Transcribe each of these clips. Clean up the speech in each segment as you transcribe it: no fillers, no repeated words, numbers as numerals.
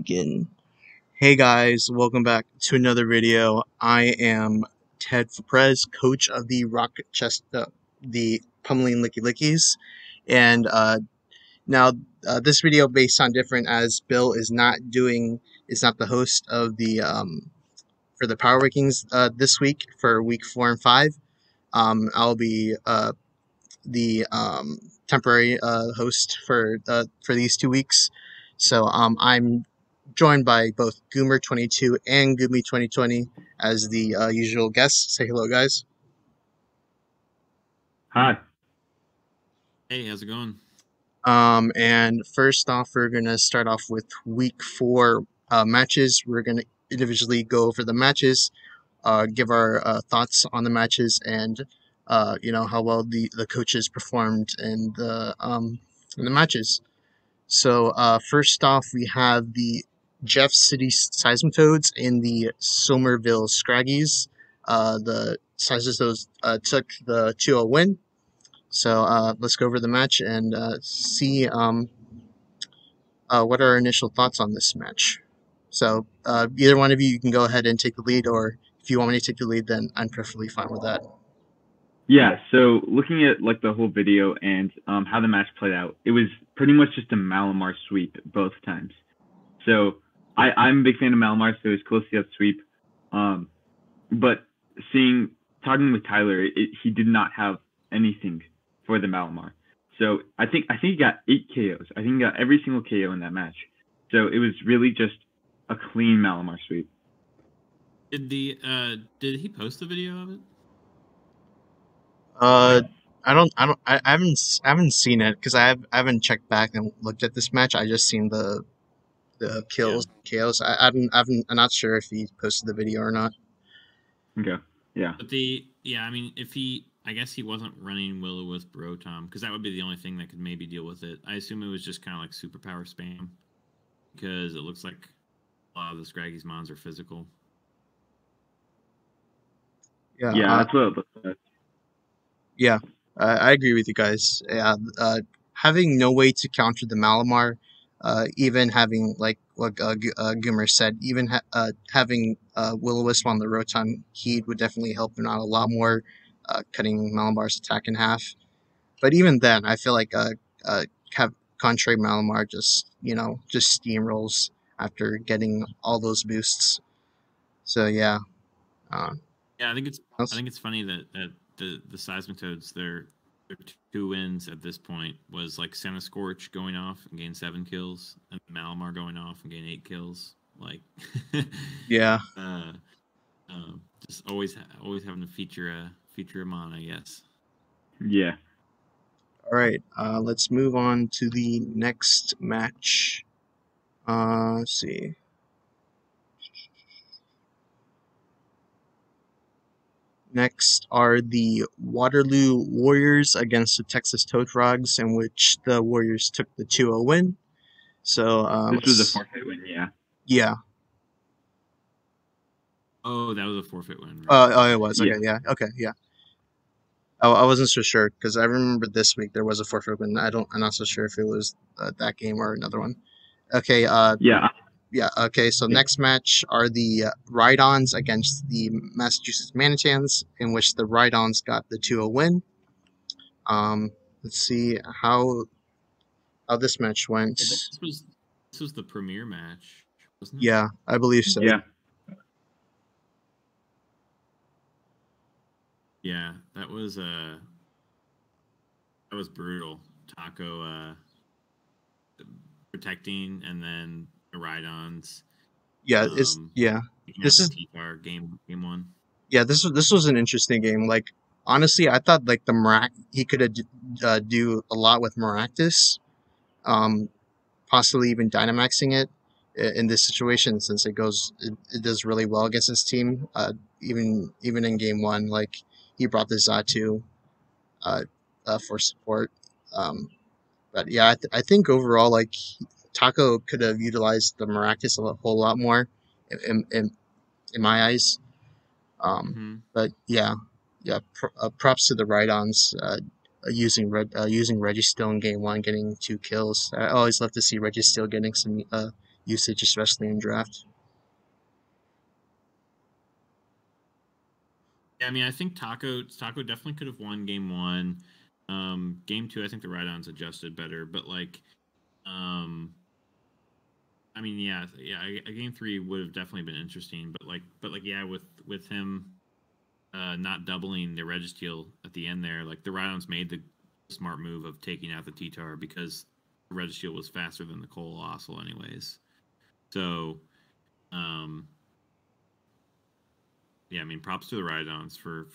begin. Hey guys, welcome back to another video. I am Ted Prez, coach of the the Pummeling Licky Lickies, and now this video may sound different as Bill is not the host of the for the power rankings this week for week 4 and 5. I'll be the temporary host for these 2 weeks. So I'm joined by both Goomer22 and Gumi 2020 as the usual guests. Say hello, guys. Hi. Hey, how's it going? And first off, we're gonna start off with week 4 matches. We're gonna individually go over the matches, give our thoughts on the matches, and how well the coaches performed in the matches. So first off, we have the Jeff City Seismitoads and the Somerville Scraggies. The Seismitoads took the 2-0 win. So let's go over the match and see what are our initial thoughts on this match. So either one of you can go ahead and take the lead, or if you want me to take the lead, then I'm perfectly fine with that. Yeah, so looking at like the whole video and how the match played out, it was pretty much just a Malamar sweep both times. So I'm a big fan of Malamar, so it was close to that sweep. But talking with Tyler, he did not have anything for the Malamar. So I think he got 8 KOs. I think he got every single KO in that match. So it was really just a clean Malamar sweep. Did he post the video of it? I haven't seen it because I haven't checked back and looked at this match. I just seen the kills, KOs. I'm not sure if he posted the video or not. Okay. Yeah. But I guess he wasn't running Will-O-Wisp Rotom, because that would be the only thing that could maybe deal with it. I assume it was just kind of like superpower spam, because it looks like a lot of the Scraggy's mons are physical. Yeah, that's what it looks like. Yeah, I agree with you guys. Yeah, having no way to counter the Malamar, even having, like what Goomer said, even having Will-O-Wisp on the Rotom Heat would definitely help him out a lot more, cutting Malamar's attack in half. But even then, I feel like Contrary Malamar just steamrolls after getting all those boosts. So yeah. Yeah, I think it's funny that the Seismitoads, their 2 wins at this point was like Senna Scorch going off and gain 7 kills, and Malamar going off and gain 8 kills. Like, yeah. Just always having to feature a mon, I guess. Yeah. All right. Let's move on to the next match. Let's see. Next are the Waterloo Warriors against the Texas Toad Frogs, in which the Warriors took the 2-0 win. So this was a forfeit win, yeah. Yeah. Oh, that was a forfeit win. Right? Oh, it was. Okay, yeah. Okay, yeah. I wasn't so sure because I remember this week there was a forfeit win. I'm not so sure if it was that game or another one. Okay. Yeah. Yeah, okay, so next match are the Rhydons against the Massachusetts Manitans, in which the Rhydons got the 2-0 win. Let's see how this match went. This was the premier match, wasn't it? Yeah, I believe so. Yeah. Yeah, that was brutal. Taco protecting, and then the Rhydons. Yeah, this is our game 1. Yeah, this was an interesting game. Like, honestly, I thought like he could do a lot with Maractus, possibly even Dynamaxing it in this situation, since it does really well against his team. Even in game 1, like he brought the Zatu for support. But yeah, I think overall, like Taco could have utilized the Maractus a whole lot more, in my eyes. But yeah, props to the Rhydons using Registeel in game 1, getting 2 kills. I always love to see Registeel getting some usage, especially in draft. Yeah, I mean, I think Taco definitely could have won game one. Game two, I think the Rhydons adjusted better, but like, I mean, yeah, a game three would have definitely been interesting, but like, yeah, with him not doubling the Registeel at the end there, like the Rhydons made the smart move of taking out the T-Tar because the Registeel was faster than the Colossal anyways. So, um, yeah, I mean, props to the Rhydons for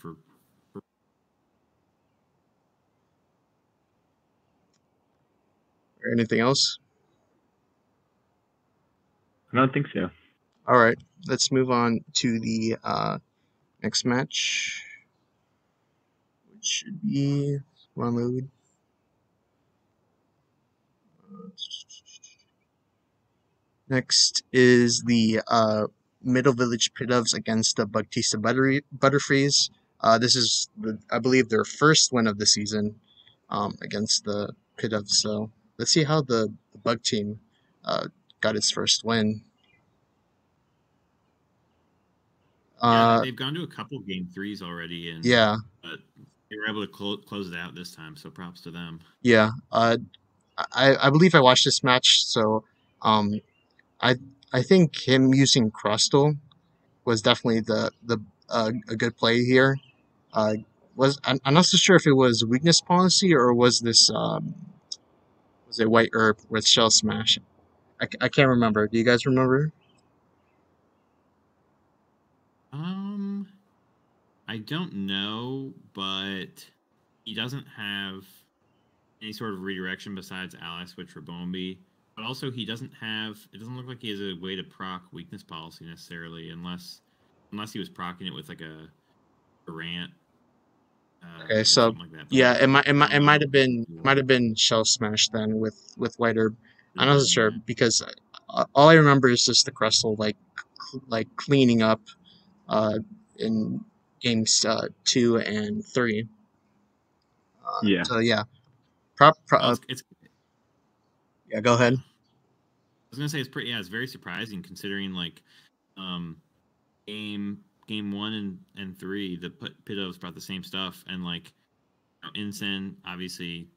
Anything else? I don't think so. All right, let's move on to the next match, which should be one load. Next is the Middle Village Pitovs against the Baptista Butterfrees. This is, I believe, their first win of the season against the Pitovs. So let's see how the Bug team got its first win. yeah, they've gone to a couple game threes already, and Yeah, they were able to close it out this time. So props to them. yeah. I believe I watched this match, so um, I I think him using Crustle was definitely the a good play here. Uh, I'm not so sure if it was weakness policy or was this was it white herb with shell smash? I can't remember. Do you guys remember? Um, I don't know, but he doesn't have any sort of redirection besides ally switch for Bombi. But also, he doesn't have. It doesn't look like he has a way to proc weakness policy necessarily, unless he was procking it with like a rant Okay, or so something like that. But yeah, I don't know. might have been shell smash then with white herb. Could I'm have not so been, sure yeah. because all I remember is just the Crustle like cleaning up uh in games 2 and 3. Yeah. So yeah, Well, it's yeah. Go yeah. ahead. I was gonna say it's pretty. Yeah, it's very surprising considering like um game one and three, the Pitovs brought the same stuff, and like Incen obviously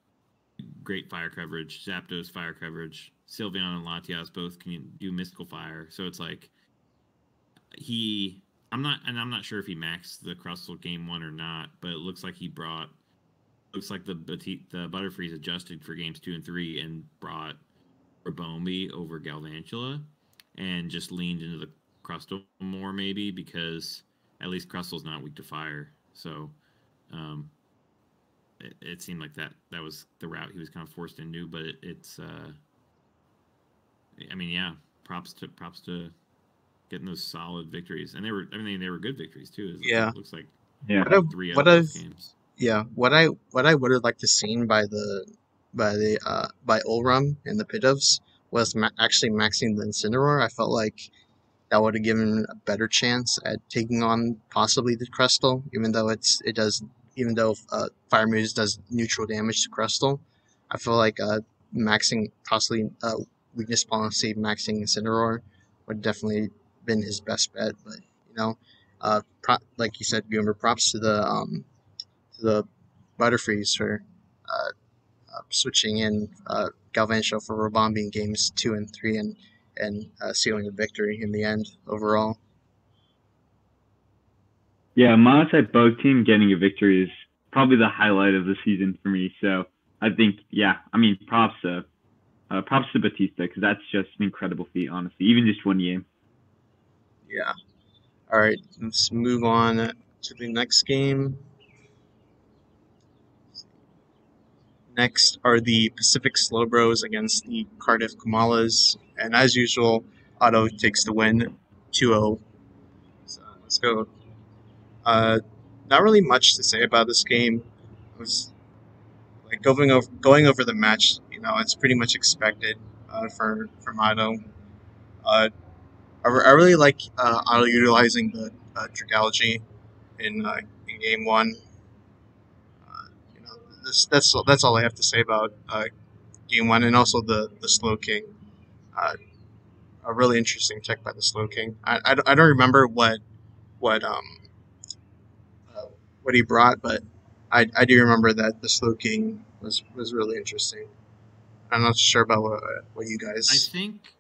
great fire coverage, Zapdos fire coverage, Sylveon and Latias both can do mystical fire, so it's like he. I'm not sure if he maxed the Crustle game one or not, but it looks like he brought. Looks like the Butterfrees adjusted for games two and three and brought Rabombi over Galvantula and just leaned into the Crustle more maybe because at least Crustle's not weak to fire. So um, it seemed like that was the route he was kind of forced into. But it's I mean, yeah, props to getting those solid victories, and they were good victories too. Yeah. It looks like Yeah. three out What of I've both games. Yeah, what I would have liked to seen by Ulram and the Pitovs was actually maxing the Incineroar. I felt like that would have given a better chance at taking on possibly the Crustle, even though Fire Moves does neutral damage to Crustle. I feel like maxing possibly weakness policy maxing Incineroar would definitely been his best bet, but you know, like you said, Goomer, props to the Butterfrees for switching in Galvantula for Robombi in games 2 and 3 and sealing a victory in the end overall. Yeah, Monotype Bug team getting a victory is probably the highlight of the season for me. So I think, yeah, I mean, props to Batista because that's just an incredible feat, honestly. Even just one game. Yeah. All right, let's move on to the next game. Next are the Pacific Slowbros against the Cardiff Kamalas. And as usual, Otto takes the win 2-0. So let's go. Not really much to say about this game. It was like going over the match. You know, it's pretty much expected for Otto. Uh, I really like Otto utilizing the Dragalge in game one. You know, that's all I have to say about game one, and also the Slow King. Uh, a really interesting check by the Slowking. I don't remember what uh, what he brought, but I do remember that the Slowking was really interesting. I'm not sure about what you I guys. think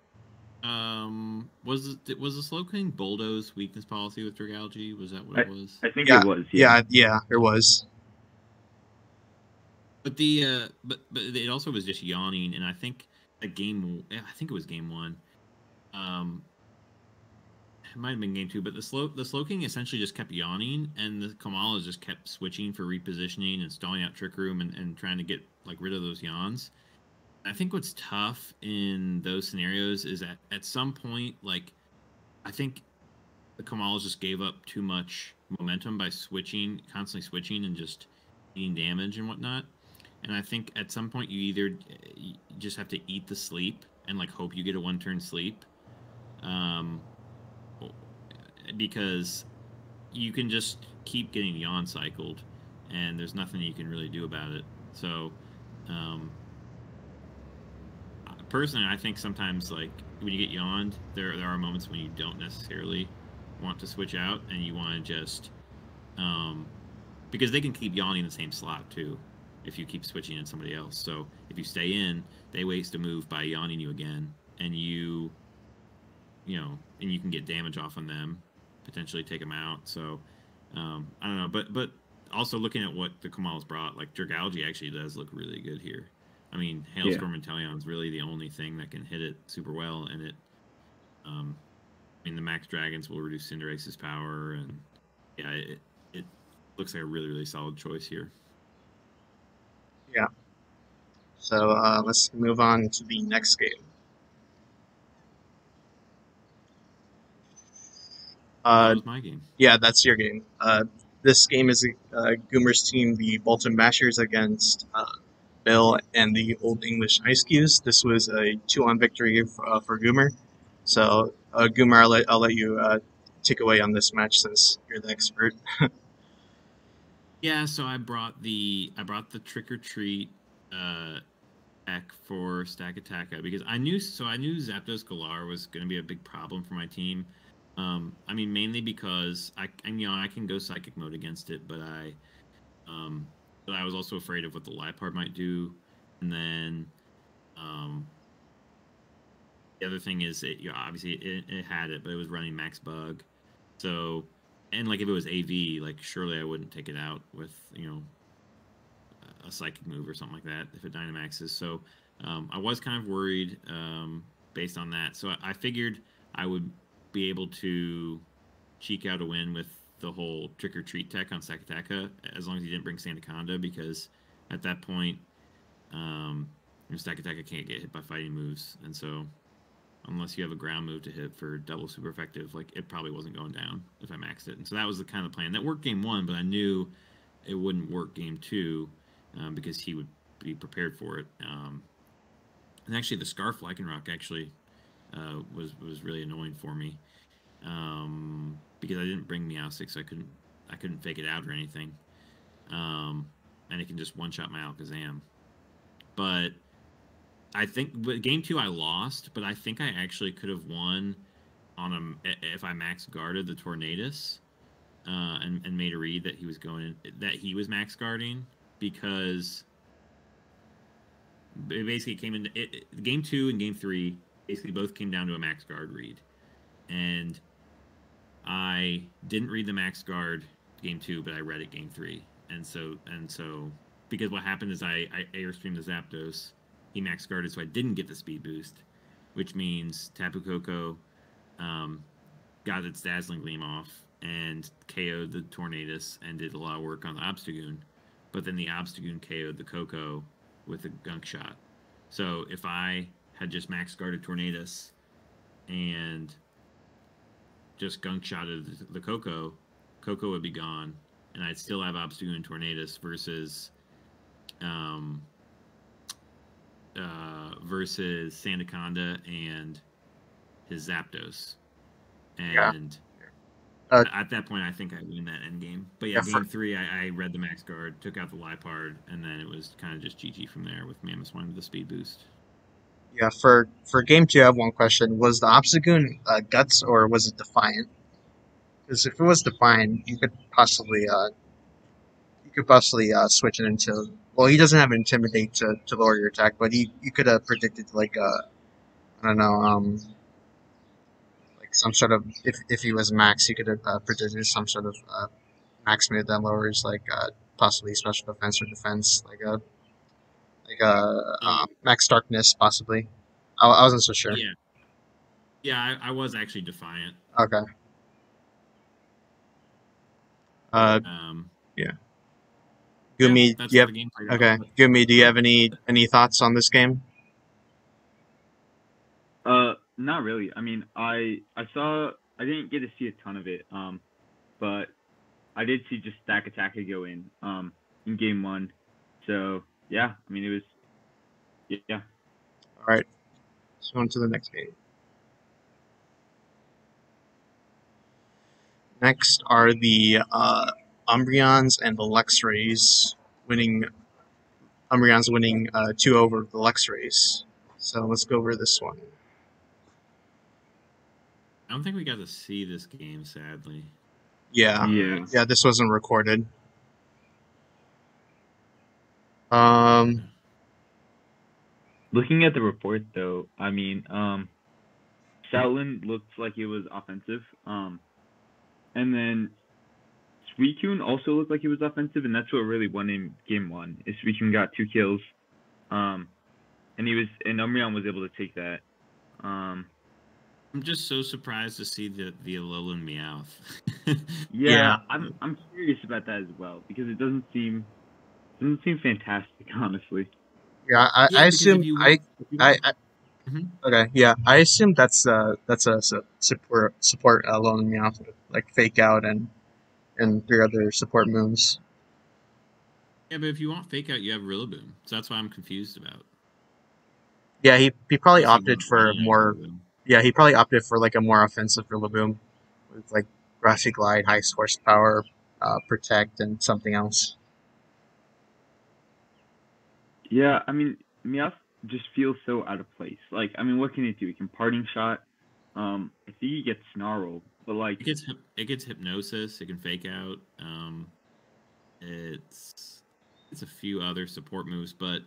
was the Slowking Bulldoze weakness policy with Dragalge? Was that what I it was? I think it Yeah, was, yeah. yeah, it was. But the but it also was just yawning, and I think I think it was game one. Um, it might have been game two, but the Slowking essentially just kept yawning, and the Kamalas just kept switching for repositioning and stalling out Trick Room and trying to get like rid of those yawns. I think what's tough in those scenarios is that at some point, like I think the Kamalas just gave up too much momentum by constantly switching, and just eating damage and whatnot. And I think at some point you just have to eat the sleep and like hope you get a 1 turn sleep, um, because you can just keep getting yawn cycled, and there's nothing you can really do about it. So, um, personally, I think sometimes like when you get yawned, there are moments when you don't necessarily want to switch out, and you want to just um, because they can keep yawning in the same slot too if you keep switching in somebody else. So if you stay in, they waste a move by yawning you again, and and you can get damage off on them, potentially take them out. So I don't know, but also looking at what the Kamals brought, like Dragalge actually does look really good here. I mean, Yeah. Hailstorm and Teleon is really the only thing that can hit it super well, and um, I mean, the Max Dragons will reduce Cinderace's power, and yeah, it looks like a really, really solid choice here. Yeah. So let's move on to the next game. That Uh, was my game. yeah, that's your game. This game is Goomer's team, the Bolton Mashers, against Bill and the Old English Ice Cubes. This was a 2-on victory for Goomer. So, Goomer, I'll let you take away on this match since you're the expert. Yeah, so I brought the Trick or Treat deck for Stack Attacka because I knew Zapdos Galar was going to be a big problem for my team. I mean, mainly because I can go Psychic Mode against it, um, but I was also afraid of what the Liepard might do, and then um, the other thing is obviously it had it, but it was running Max Bug, so and like if it was AV, like surely I wouldn't take it out with a Psychic move or something like that if it Dynamaxes. So I was kind of worried based on that. So I figured I would be able to cheek out a win with the whole Trick or Treat tech on Sakataka, as long as he didn't bring Sandaconda, because at that point, Sakataka can't get hit by fighting moves, and so unless you have a ground move to hit for double super effective, like it probably wasn't going down if I maxed it. And so that was the kind of plan that worked game one, but I knew it wouldn't work game two because he would be prepared for it. And actually, the Scarf Lycanroc actually was really annoying for me because I didn't bring Meowstic, so I couldn't fake it out or anything. And it can just one shot my Alakazam. But I think game two I lost, but I think I actually could have won on if I max guarded the Tornadus and made a read that he was that he was max guarding, because it basically came into game two and game three basically both came down to a max guard read, and I didn't read the max guard game two, but I read it game three, and so because what happened is I airstreamed the Zapdos. He max guarded, so I didn't get the speed boost, which means Tapu Koko got its Dazzling Gleam off and KO'd the Tornadus and did a lot of work on the Obstagoon. But then the Obstagoon KO'd the Koko with a Gunk Shot. So if I had just max guarded Tornadus and just Gunk Shotted the Koko, Koko would be gone, and I'd still have Obstagoon and Tornadus versus versus Sandaconda and his Zapdos. And at that point, I think I win that end game. But yeah, game three, I read the max guard, took out the Liepard, and then it was kind of just GG from there with Mammoth Swine with the speed boost. Yeah, for game two, I have one question. Was the Obstagoon Guts or was it Defiant? Because if it was Defiant, you could possibly switch it into. Well, he doesn't have Intimidate to lower your attack, but you could have predicted like I don't know like some sort of if he was max, you could have predicted some sort of max mid that lowers like possibly special defense or defense like a Um, max darkness possibly. I wasn't so sure. yeah, yeah, I was actually Defiant. Okay. Uh, Um, yeah. yeah, Gumi, do that's you how have the game played out. okay? Gumi, do you have any thoughts on this game? Not really. I mean, I didn't get to see a ton of it. But I did see just Stack Attacker go in game one. So yeah, I mean it was yeah. All right. Let's go on to the next game. Next are the Umbreons and the Luxrays winning. Umbreon's winning 2 over the Luxrays. So let's go over this one. I don't think we got to see this game, sadly. Yeah. Yeah. Yeah, this wasn't recorded. Um, Looking at the report though, I mean, Stoutland looked like it was offensive. And then Suicune also looked like he was offensive, and that's what really won in game one. Is Suicune got 2 kills, and Umbreon was able to take that. I'm just so surprised to see the Alolan Meowth. Yeah, I'm curious about that as well because it doesn't seem fantastic, honestly. yeah, I because assume if you I, want, I Mhm. okay, yeah, I assume that's a support Lone Meowth with like Fake Out and 3 other support moves. Yeah, but if you want Fake Out, you have Rillaboom. So that's why I'm confused about. Yeah, he probably Unless you opted want for Running more. Rillaboom. Yeah, he probably opted for like a more offensive Rillaboom with like Grassy Glide, high horsepower, protect, and something else. Yeah, I mean, Meowth just feels so out of place. Like, I mean, what can it do? It can Parting Shot. I think he gets Snarl, but like, It gets Hypnosis. It can Fake Out. It's a few other support moves, but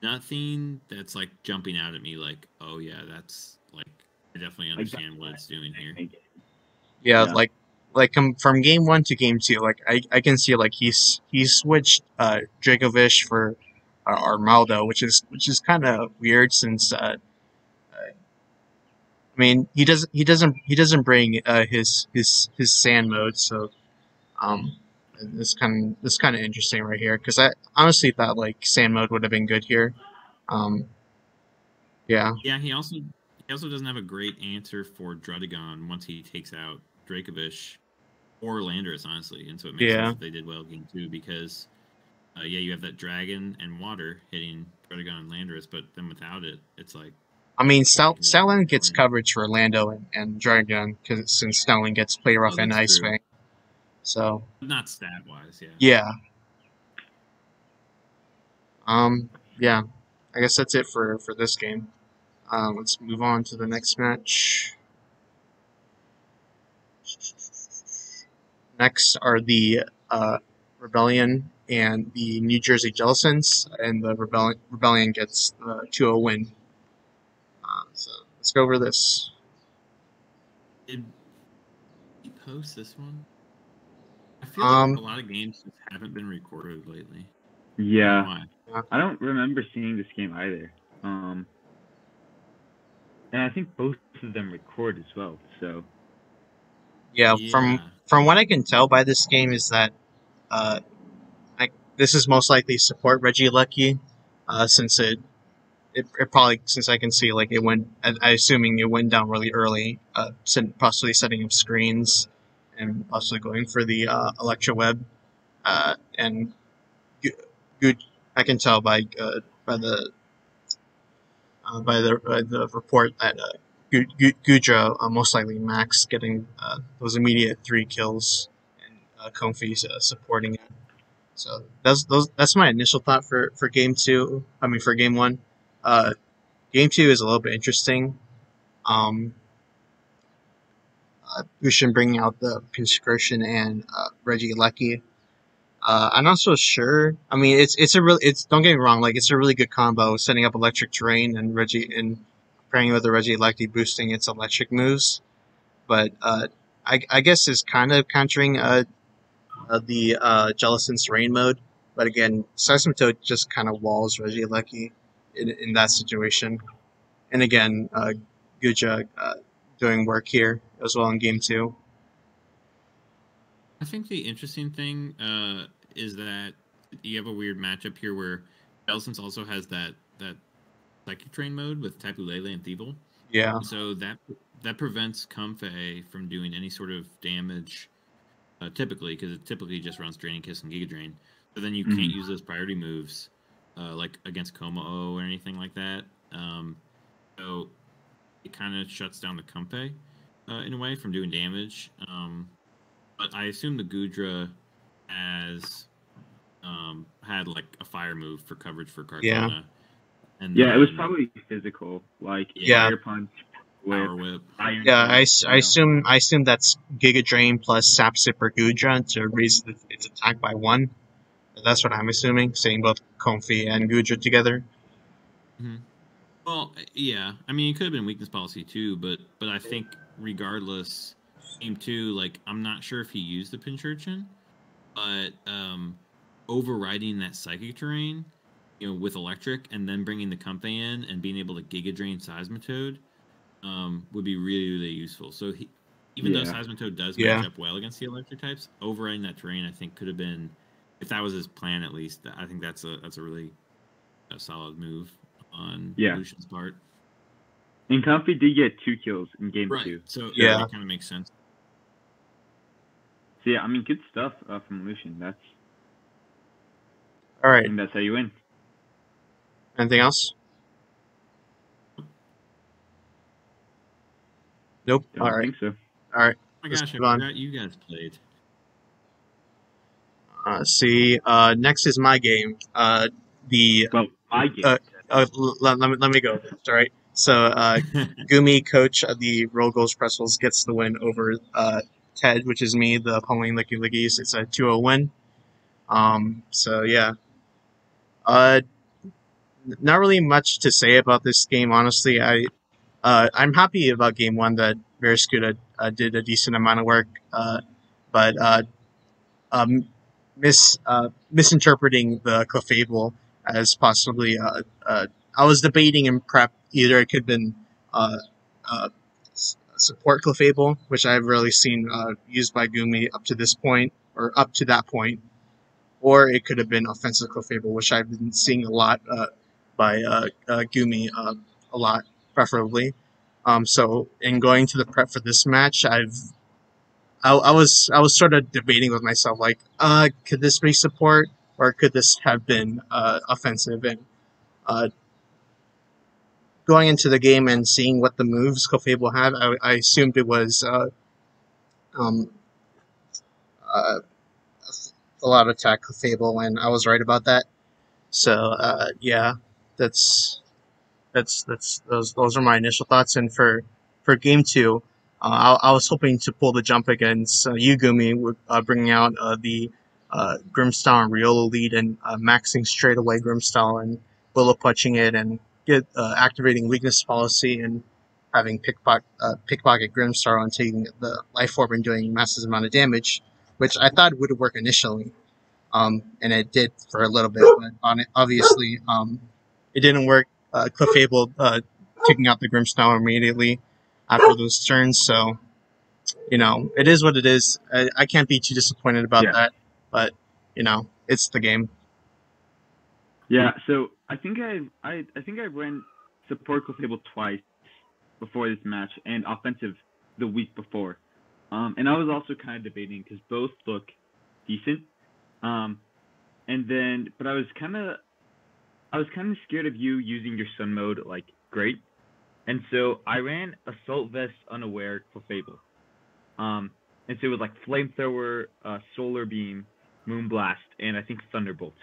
nothing that's like jumping out at me like, oh yeah, that's like I definitely understand what it's doing here. Yeah, Yeah. from game one to game two, like I can see like he's switched Dracovish for Armaldo, which is kind of weird since I mean he doesn't bring his sand mode, so um it's kind of interesting right here because I honestly thought like sand mode would have been good here. Um, yeah, Yeah, he also doesn't have a great answer for Drudigon once he takes out Dracovish or Landorus, honestly, and so it makes sense yeah. that they did well game 2 because yeah, you have that dragon and water hitting Drudigon and Landorus, but then without it, it's like I mean, you can just Stalin gets ignore it. coverage for Lando and Dragon because since Stalin gets Play Rough Oh, and that's Ice true. Fang. So Not stat wise, yeah. yeah, yeah. I guess that's it for this game. Let's move on to the next match. Next are the Rebellion and the New Jersey Jellicents, and the Rebellion gets the 2-0 win. So let's go over this. Did he post this one? I feel like Um, a lot of games just haven't been recorded lately. I don't know Yeah. why. yeah. I don't remember seeing this game either. And I think both of them record as well. So Yeah, from Yeah. from what I can tell by this game is that uh, this is most likely support Reggie Lucky, since it probably since I can see like it went. I assuming it went down really early, possibly setting up screens and possibly going for the Electro Web, and good. I can tell by the report that Gudra most likely max getting those immediate 3 kills and Comfy supporting it. So that's my initial thought for game two. I mean for game one. Uh, Game 2 is a little bit interesting. Bushin bringing out the Pinscursion and Regieleki. I'm not so sure. I mean, it's don't get me wrong, like it's a really good combo, setting up Electric Terrain and pairing with the Regieleki boosting its electric moves. But I guess it's kind of countering the Jellicent's Rain mode. But again, Seismitoad just kind of walls Regieleki in that situation. And again, Guja doing work here as well in game 2. I think the interesting thing is that you have a weird matchup here where Jellicent also has that Psychic Train mode with Tapu Lele and Thievul. Yeah. So that prevents Comfey from doing any sort of damage typically, because it typically just runs Draining Kiss and Giga Drain. So then you can't use those priority moves like against Como-O or anything like that. So it kind of shuts down the Comfey in a way from doing damage. But I assume the Goodra has had like a fire move for coverage for Kartana. Yeah. And yeah, it was probably physical, like Fire Punch, Power Whip. Yeah, I assume that's Giga Drain plus Sap Sipper Goodra to raise its attack by 1. That's what I'm assuming, saying both Comfey and Goodra together. Mm-hmm. Well, yeah. I mean, it could have been weakness policy too, but I think regardless, game 2, like I'm not sure if he used the Pincurchin, but overriding that Psychic Terrain, with electric, and then bringing the Comfey in and being able to Giga Drain Seismitoad would be really, really useful. So even though Seismitoad does match up well against the electric types, overriding that terrain I think could have been, if that was his plan at least, I think that's a really solid move on Lucian's part. And Comfey did get 2 kills in game 2. So that kind of makes sense. So yeah, I mean, good stuff from Lucian. That's all right. And that's how you win. Anything else? Nope. All right. I think so. All right. Oh my gosh, I forgot you guys played. See, next is my game. My game. Let me go. All right. So, Gumi, coach of the Roll Goals Pretzels, gets the win over Ted, which is me, the Pummeling Licky Lickies. It's a 2-0 win. So yeah. Not really much to say about this game, honestly. I'm happy about game 1 that Veriscuda did a decent amount of work, but misinterpreting the Clefable as possibly I was debating in prep either it could have been support Clefable, which I've rarely seen used by Gumi up to this point or up to that point, or it could have been offensive Clefable, which I've been seeing a lot by Gumi a lot, preferably. So in going to the prep for this match, I was sort of debating with myself, like, could this be support or could this have been offensive? And going into the game and seeing what the moves Clefable had, I assumed it was a lot of attack Clefable, and I was right about that. So yeah, those are my initial thoughts. And for game 2, I was hoping to pull the jump against Gumi with bringing out the Grimstyle and Riolo lead and maxing straight away Grimstyle and bullet punching it and activating weakness policy and having pickpocket Grimstyle and taking the life orb and doing massive amount of damage, which I thought would work initially. And it did for a little bit, but obviously it didn't work. Clefable taking out the Grimstyle immediately after those turns, so it is what it is. I can't be too disappointed about that, but it's the game. Yeah, so I think I ran support Clefable twice before this match and offensive the week before, and I was also kind of debating because both look decent, but I was kind of scared of you using your Sun mode like great, and so I ran Assault Vest Unaware Clefable, and so it was like Flamethrower, Solar Beam, Moonblast, and I think Thunderbolt,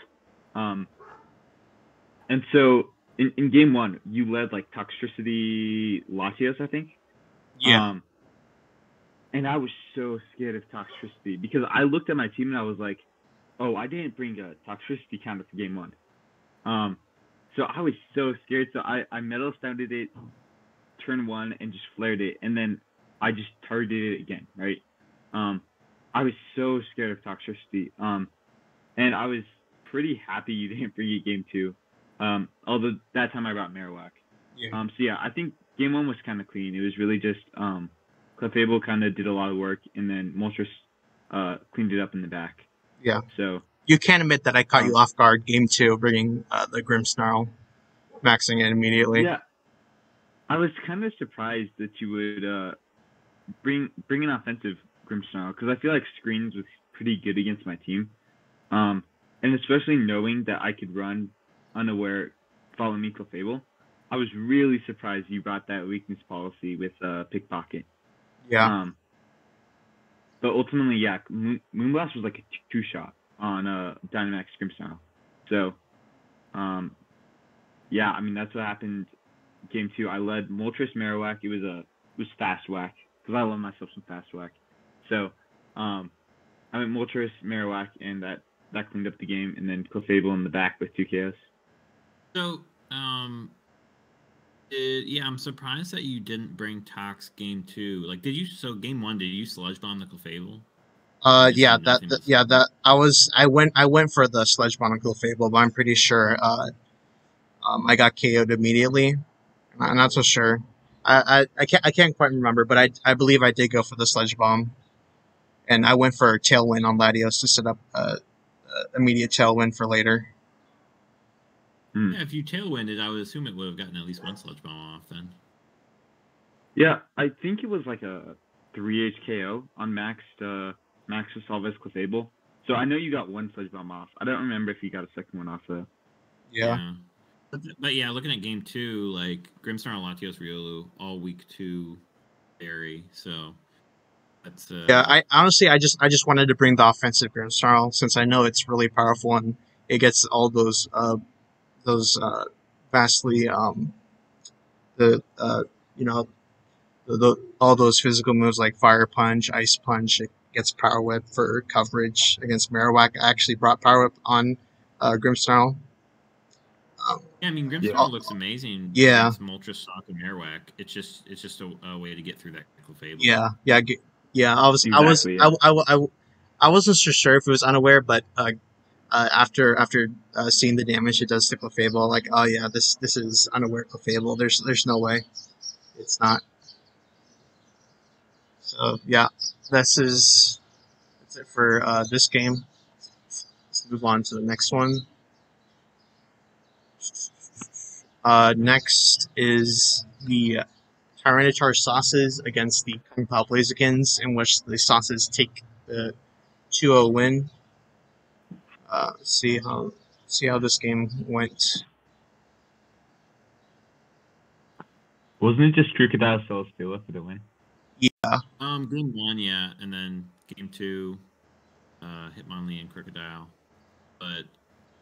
and so in game 1, you led like Toxtricity Latios, I think. Yeah. And I was so scared of Toxtricity because I looked at my team and I was like, oh, I didn't bring a Toxtricity counter for game 1. So I was so scared. So I Metal Sounded it turn 1 and just flared it, and then I just targeted it again, right? I was so scared of Toxtricity. And I was pretty happy you didn't bring it game 2. Although that time I brought Marowak. Yeah. So yeah, I think game 1 was kind of clean. It was really just Clefable kind of did a lot of work, and then Moltres cleaned it up in the back. Yeah. So you can't admit that I caught you off guard game 2, bringing the Grimmsnarl, maxing it immediately. Yeah, I was kind of surprised that you would bring an offensive Grimmsnarl, because I feel like Screens was pretty good against my team, and especially knowing that I could run Unaware, Follow Me, Clefable. I was really surprised you brought that weakness policy with Pickpocket. Yeah. But ultimately, yeah, Moonblast was like a 2-shot on Dynamax Grimmsnarl. So, yeah, I mean, that's what happened game 2. I led Moltres Marowak. It was fast whack, because I love myself some fast whack. So, I went Moltres Marowak, and that cleaned up the game, and then Clefable in the back with 2 KOs. So, yeah, I'm surprised that you didn't bring Tox game 2. Like, so game 1, did you Sludge Bomb the Clefable? Yeah, I went for the Sledge Bomb on Clefable, but I'm pretty sure I got KO'd immediately. I'm not so sure. I can't quite remember, but I believe I did go for the Sledge Bomb, and I went for Tailwind on Latios to set up immediate Tailwind for later. Yeah, if you Tailwinded, I would assume it would have gotten at least one Sludge Bomb off then. Yeah, I think it was like a 3 HKO on Max to solve his Clefable. So I know you got one Sludge Bomb off. I don't remember if you got a second one off though. Yeah. But yeah, looking at game 2, like Grimmsnarl, Latios, Riolu, all week 2 berry. So that's yeah. I honestly, I just wanted to bring the offensive Grimmsnarl, since I know it's really powerful and it gets all those vastly all those physical moves like Fire Punch, Ice Punch. It gets Power Whip for coverage against Marowak. I actually brought Power Whip on Grimmsnarl. Yeah, I mean Grimmsnarl looks amazing. Yeah. Against Moltres, Stock, and Marowak. It's just a way to get through that Clefable. Yeah. I wasn't so sure if it was Unaware, but after seeing the damage it does to Clefable, like, oh yeah, this is Unaware Clefable. There's no way it's not. So yeah, that's it for this game. Let's move on to the next one. Next is the Tyranitar Sauces against the Kung Pao Blazikins, in which the Sauces take the 2-0 win. See how this game went. Wasn't it just Crocodile Soul Stealer for the win? Yeah. Game 1, yeah, and then game 2, Hitmonlee and Crocodile. But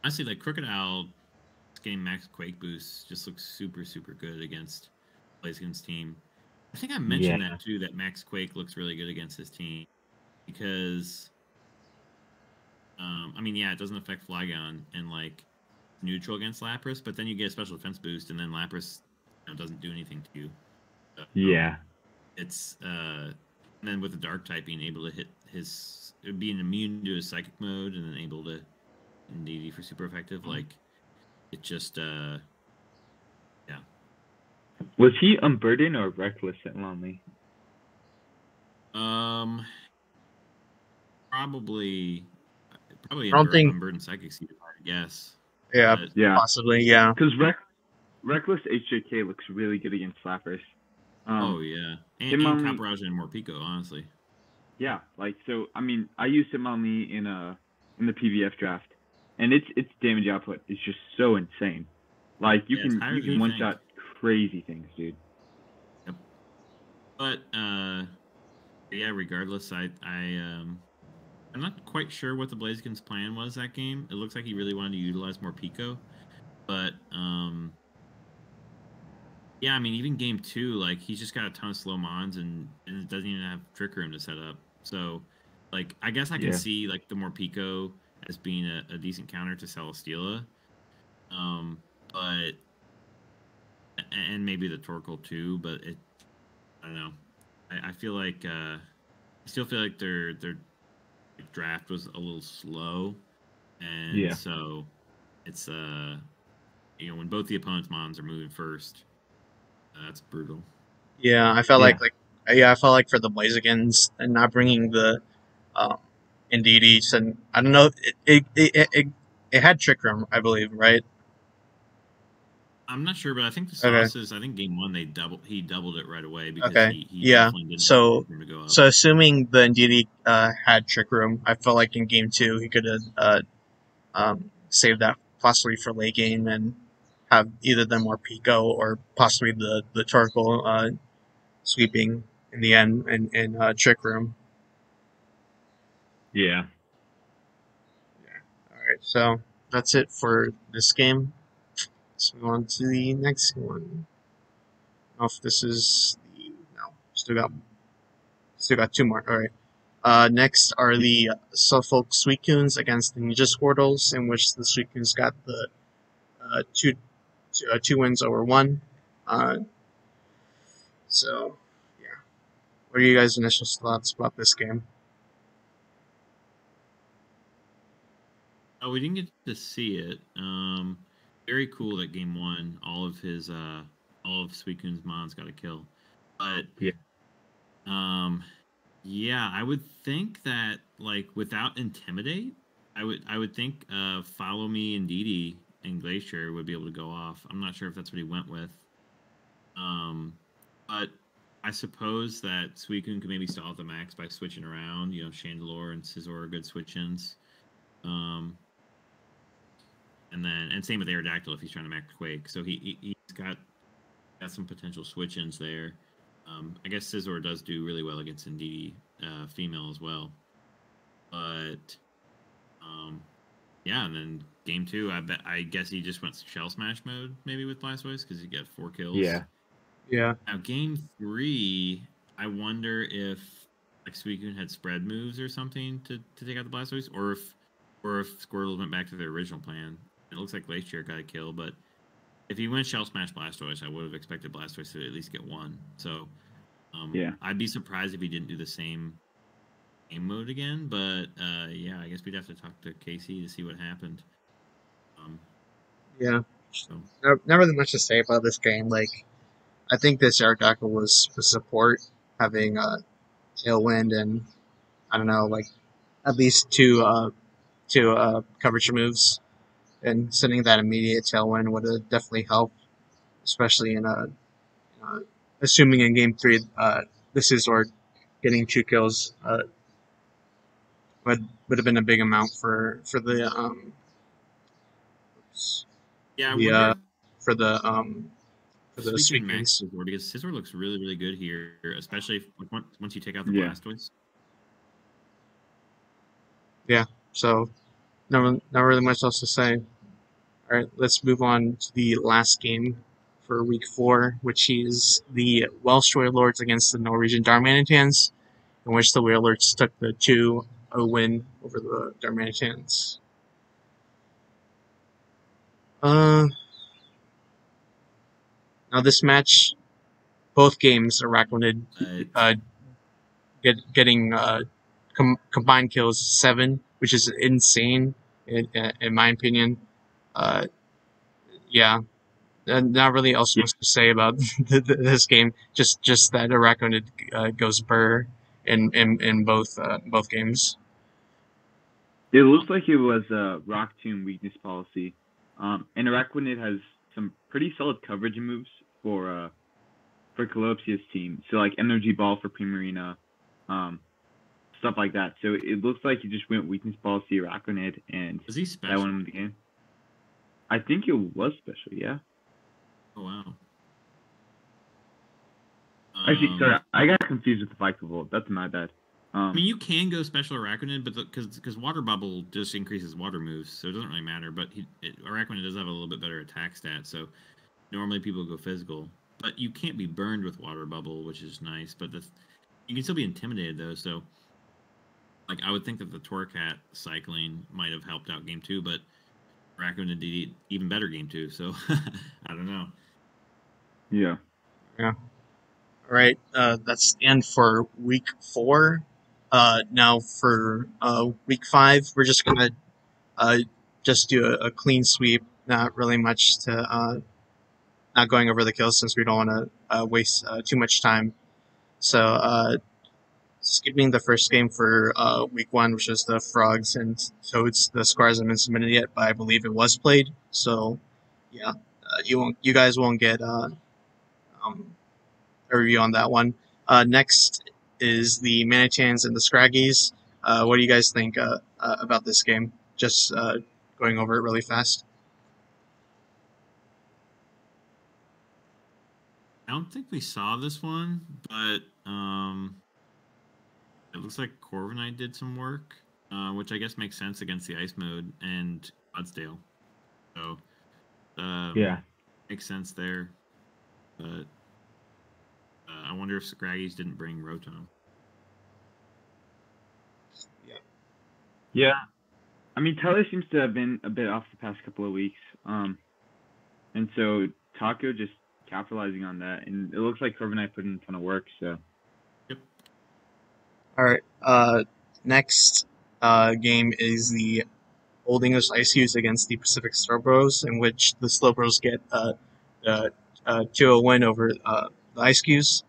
honestly, like Crocodile getting max Quake boost just looks super, super good against Blaziken's team. I think I mentioned that too, that Max Quake looks really good against his team, because I mean, yeah, it doesn't affect Flygon and like neutral against Lapras, but then you get a special defense boost, and then Lapras doesn't do anything to you. So, it's and then with the Dark type being able to hit his, being immune to his Psychic mode, and then able to DD for super effective, like it just yeah. Was he Unburden or Reckless at Lonely? Probably I don't think Unburden Psychic Seed, I guess. Yeah, possibly, yeah. Because Reckless HJK looks really good against Slappers. Oh yeah, and Caparaj and Morpeko, honestly. Yeah, like, so I mean, I used Hitmonlee in the PVF draft, and its damage output is just so insane. Like you can one shot crazy things, dude. Yep. But yeah, regardless, I'm not quite sure what the Blaziken's plan was that game. It looks like he really wanted to utilize more Pico, but Yeah, I mean, even game 2, like he's just got a ton of slow mons and it doesn't even have Trick Room to set up. So, like, I guess I can see like the Morpeko as being a decent counter to Celesteela. But and maybe the Torkoal too, but I don't know. I feel like I still feel like their draft was a little slow, and so it's when both the opponent's mons are moving first, that's brutal. Yeah, I felt I felt like for the Blazekins and not bringing the um, Indeedee, and I don't know, it had Trick Room, I believe, right? I'm not sure, but I think the Okay. sauces. I think game 1 he doubled it right away because Okay. he Yeah. definitely didn't want So him to go up. so assuming the Indeedee had Trick Room, I felt like in game 2 he could have saved that possibly for late game and have either them or Pico or possibly the Torkoal sweeping in the end in Trick Room. Yeah. All right, so that's it for this game. Let's move on to the next one. I don't know if this is the no, still got two more. All right. Next are the Suffolk Suicunes against the Ninja Squirtles, in which the Suicunes got the two wins over one. Uh, so yeah, what are you guys' initial thoughts about this game? Oh, we didn't get to see it. Very cool that game 1, all of Suicune's mons got a kill, but Yeah. yeah, I would think that like without Intimidate, I would think Follow Me and Didi and Glacier would be able to go off. I'm not sure if that's what he went with. But I suppose that Suicune could maybe stall at the max by switching around. Chandelure and Scizor are good switch-ins. And same with Aerodactyl if he's trying to max Quake. So he's got some potential switch-ins there. I guess Scizor does do really well against Indeedee female as well. But yeah, and then game 2, I guess he just went Shell Smash mode maybe with Blastoise because he got 4 kills. Yeah. Now game 3, I wonder if like Suicune had spread moves or something to take out the Blastoise, or if Squirtle went back to their original plan. It looks like Glacier got a kill, but if he went Shell Smash Blastoise, I would have expected Blastoise to at least get one. So I'd be surprised if he didn't do the same game mode again. But yeah, I guess we'd have to talk to Casey to see what happened. Yeah. So. Not really much to say about this game. Like, I think this Aerodactyl was for support, having Tailwind and I don't know, like at least two coverage moves, and sending that immediate Tailwind would have definitely helped, especially in assuming in game 3 this is or getting 2 kills would have been a big amount for yeah, I the wonder for the for if the Suicune max Suicunes. Scizor, because Scizor looks really, really good here, especially if, once you take out the Blastoise. Yeah, so not really much else to say. All right, let's move on to the last game for week 4, which is the Welsh Warlords against the Norwegian Darmanitans, in which the Warlords took the 2-0 win over the Darmanitans. Now this match, both games, Araquanid getting combined kills 7, which is insane in my opinion. Yeah, not really else much to say about this game. Just that Araquanid goes burr in both games. It looks like it was a Rock Tomb weakness policy. And Araquanid has some pretty solid coverage moves for Calopsia's team. So like Energy Ball for Primarina, stuff like that. So it looks like he just went weakness policy Araquanid, and was he special? That won him the game. I think it was special, yeah. Oh wow. Actually, sorry, I got confused with the Fight Volt. That's my bad. I mean, you can go special Araquanid, but because Water Bubble just increases water moves, so it doesn't really matter. But Araquanid does have a little bit better attack stat, so normally people go physical. but you can't be burned with Water Bubble, which is nice. But you can still be intimidated though. So, like, I would think that the Torcat cycling might have helped out game 2, but Raccoon did even better game 2. So, I don't know. Yeah. Yeah. All right. That's the end for week 4. Now for week 5, we're just gonna just do a clean sweep. Not really much to not going over the kills since we don't want to waste too much time. So skipping the first game for week 1, which is the Frogs and Toads. The score hasn't been submitted yet, but I believe it was played. So yeah, you guys won't get a review on that one. Next is the Manitans and the Scraggies. What do you guys think about this game? Just going over it really fast. I don't think we saw this one, but it looks like Corviknight did some work, which I guess makes sense against the Ice mode and Clodsdale. So Yeah. makes sense there. But I wonder if Scraggies didn't bring Rotom. Yeah. I mean, Tyler seems to have been a bit off the past couple of weeks. And so Taco just capitalizing on that. And it looks like Corviknight put in a ton of work, so. Yep. All right. Next game is the Old English Ice Hughes against the Pacific Slowbros, in which the Slowbros get a 2-0 win over the Ice Hughes.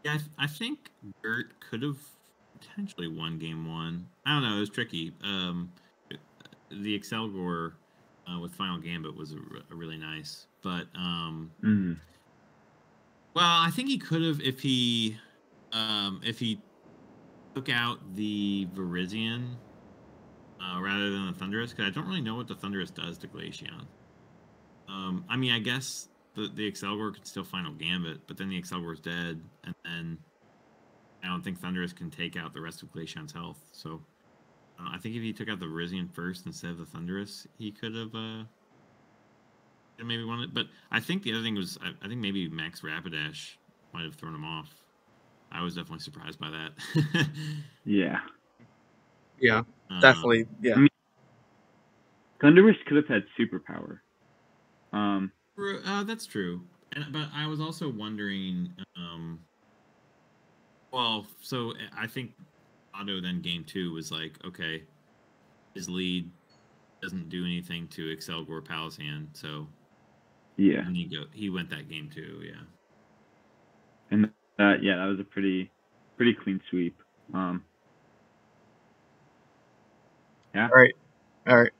Yeah, I think Gert could have potentially won game 1. I don't know. It was tricky. The Excelgor with Final Gambit was a really nice, but well, I think he could have if he took out the Virizion rather than the Thundurus, because I don't really know what the Thundurus does to Glaceon. I mean, I guess the Excelgor could still Final Gambit, but then the Excelgor's dead, and then I don't think Thundurus can take out the rest of Glaceon's health. So I think if he took out the Virizion first instead of the Thundurus, he could have maybe won it. But I think the other thing was I think maybe Max Rapidash might have thrown him off. I was definitely surprised by that. Yeah. Yeah, definitely. Yeah. I mean, Thundurus could have had superpower. That's true. But I was also wondering. Well, so I think Otto then game 2 was like, okay, his lead doesn't do anything to Excelgor Palisand, so yeah, and he went that game 2, yeah. And that was a pretty clean sweep. Yeah. All right.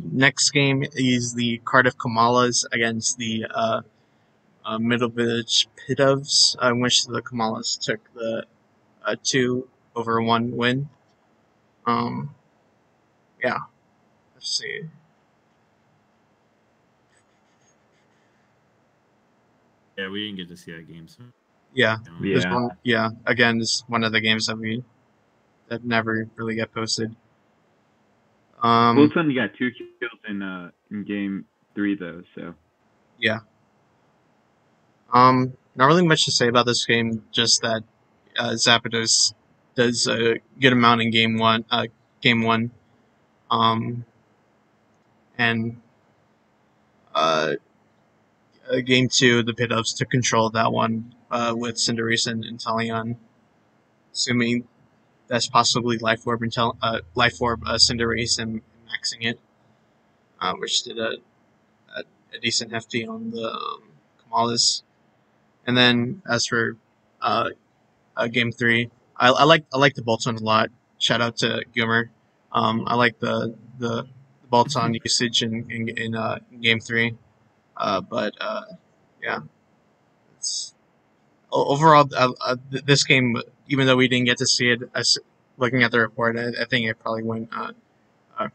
Next game is the Cardiff Kamalas against the Middle Village Pitovs, in which the Kamalas took the 2-1 win. Yeah. Let's see. Yeah, we didn't get to see that game, so Yeah. Yeah. Again, this is one of the games that never really get posted. Both of them got 2 kills in game 3 though, so. Yeah. Not really much to say about this game, just that Zapdos does a good amount in game 1. And game 2, the Pitovs took control of that one with Cinderace and Inteleon, assuming that's possibly Life Orb Cinderace and maxing it, which did a decent hefty on the Kamalas. And then as for game 3, I like the Bolton a lot. Shout out to Goomer. I like the Bolton usage in game 3. But yeah, it's overall this game, even though we didn't get to see it, looking at the report, I think it probably went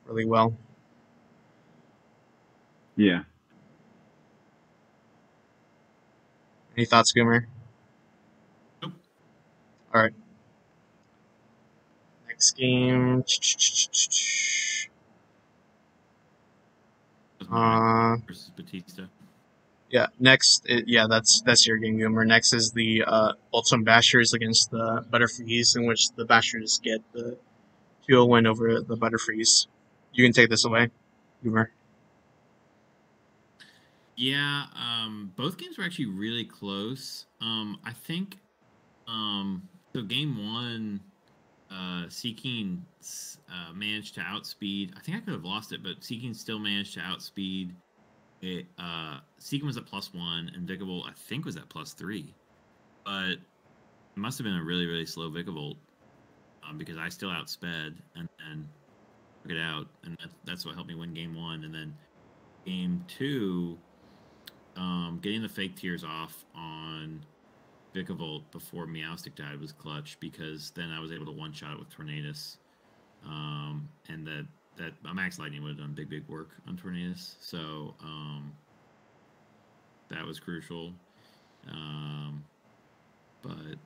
really well. Yeah. Any thoughts, Goomer? Nope. All right. Next game. Versus Batista. Yeah. Next, yeah, that's your game, Goomer. Next is the Ultimate Bashers against the Butterfrees, in which the Bashers get the 2-0 win over the Butterfrees. You can take this away, Goomer. Yeah, both games were actually really close. I think so game one, Seeking managed to outspeed. I think I could have lost it, but Seeking still managed to outspeed it. Seeking was at +1, and Vikavolt I think was at +3, but it must have been a really really slow Vikavolt because I still outsped and took it out, and that's what helped me win game one. And then game two, getting the fake tears off on Vikavolt before Meowstic died was clutch, because then I was able to one-shot it with Tornadus. And that Max Lightning would have done big work on Tornadus. So that was crucial. But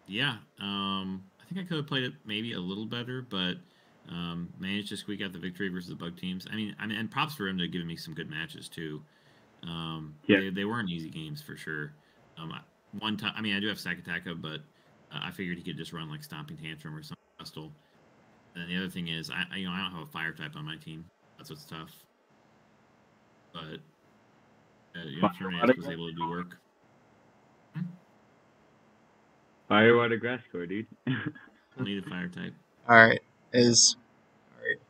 yeah, I think I could have played it maybe a little better, but managed to squeak out the victory versus the bug teams. I mean, and props for him to giving me some good matches too. They weren't easy games for sure. One time, I mean, I do have Sakataka, but I figured he could just run like Stomping Tantrum or something. Crustal. And the other thing is, I don't have a fire type on my team. That's what's tough. But Tornadus was able to do work. Fire, water, grass core, dude. Need a fire type. All right.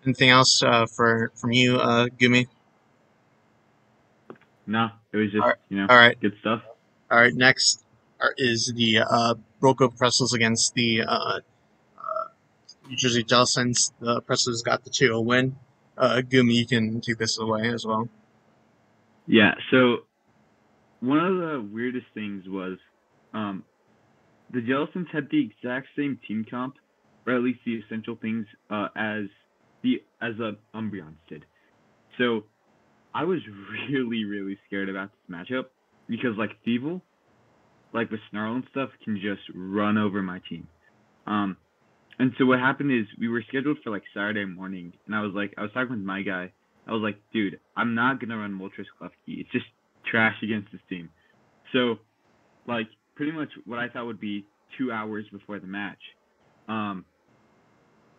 Anything else from you, Gumi? No, it was just all right. good stuff. All right. Next is the Broco Pretzels against the New Jersey Jellicents. The Pretzels got the 2-0 win. Gumi, you can take this away as well. Yeah. So one of the weirdest things was the Jellicents had the exact same team comp, or at least the essential things, as the Umbreons did. So I was really scared about this matchup, because like Thievul, like with Snarl and stuff, can just run over my team. And so what happened is, we were scheduled for like Saturday morning, and I was talking with my guy. I was like, dude, I'm not gonna run Moltres Klefki. It's just trash against this team. So, like, pretty much what I thought would be 2 hours before the match, I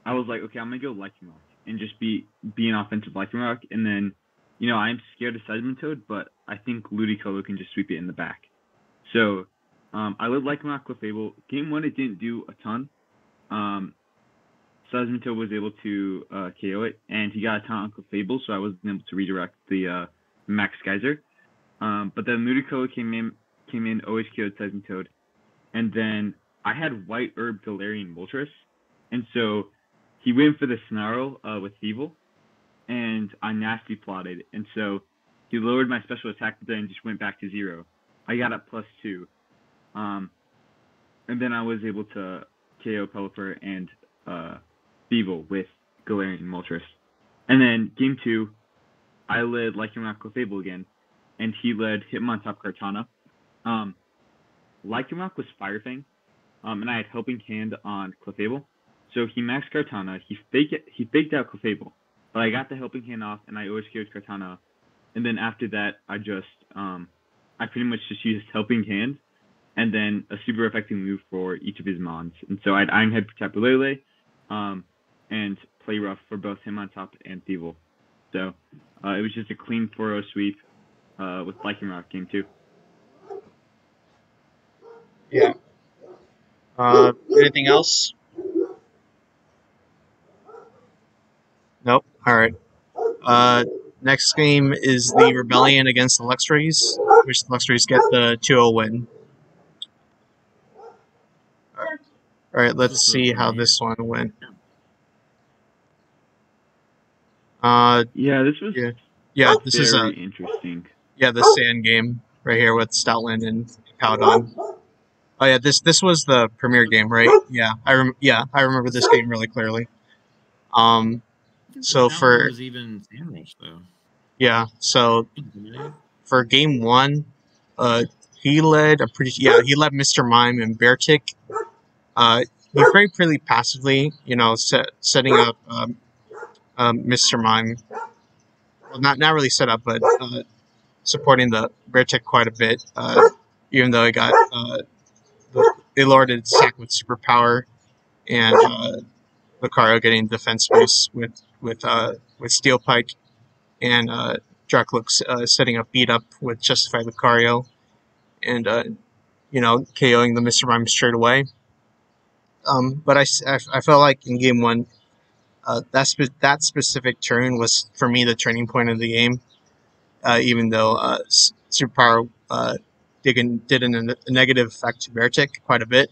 was like, okay, I'm gonna go Lightning Rock and just be an offensive Lightning Rock, and then, I'm scared of Seismitoad, but I think Ludicolo can just sweep it in the back. So, I led Lightning Rock Clefable. Game one, it didn't do a ton. Seismitoad was able to KO it, and he got a ton on Clefable, so I wasn't able to redirect the Max Geyser. But then Ludicolo came in, always KO'd Seismitoad, and then I had White Herb Galarian Moltres, and so he went for the Snarl with Thievul, and I nasty plotted, and so he lowered my special attack, but then just went back to 0. I got up +2, and then I was able to KO Pelipper and Thievul with Galarian Moltres. And then game 2, I led Lycanroc Clefable again, and he led Hitmontop Kartana. Lycanroc was Fire Fang, and I had Helping Hand on Clefable. So he maxed Kartana, he faked out Clefable, but I got the Helping Hand off, and I always killed Kartana. And then after that, I pretty much just used Helping Hand, and then a super effective move for each of his mons. And so I had Iron Head, Tapu Lele, and Play Rough for both Hitmontop and Thievul. So it was just a clean 4-0 sweep with Lycanroc game 2. Yeah. Anything else? Nope. All right. Next game is the Rebellion against the Luxrays, which the Luxrays get the 2-0 win. All right, let's see how this one went. Yeah, this was this is very interesting. Yeah, the sand game right here with Stoutland and Powdon. Oh yeah, this was the premier game, right? Yeah, I remember this game really clearly. So for was even Sandwich though. Yeah, so for game 1, he led Mr. Mime and Beartick. He played pretty passively, setting up Mr. Mime. Well, not really set up, but supporting the Beartech quite a bit, even though it got they lowered its attack with superpower, and Lucario getting defense boost with Steel Pike, and Draclux setting up beat up with Justified Lucario, and KOing the Mr. Mime straight away. But I felt like in game one, that specific turn was for me the turning point of the game. Even though Superpower did a negative effect to Beartech quite a bit.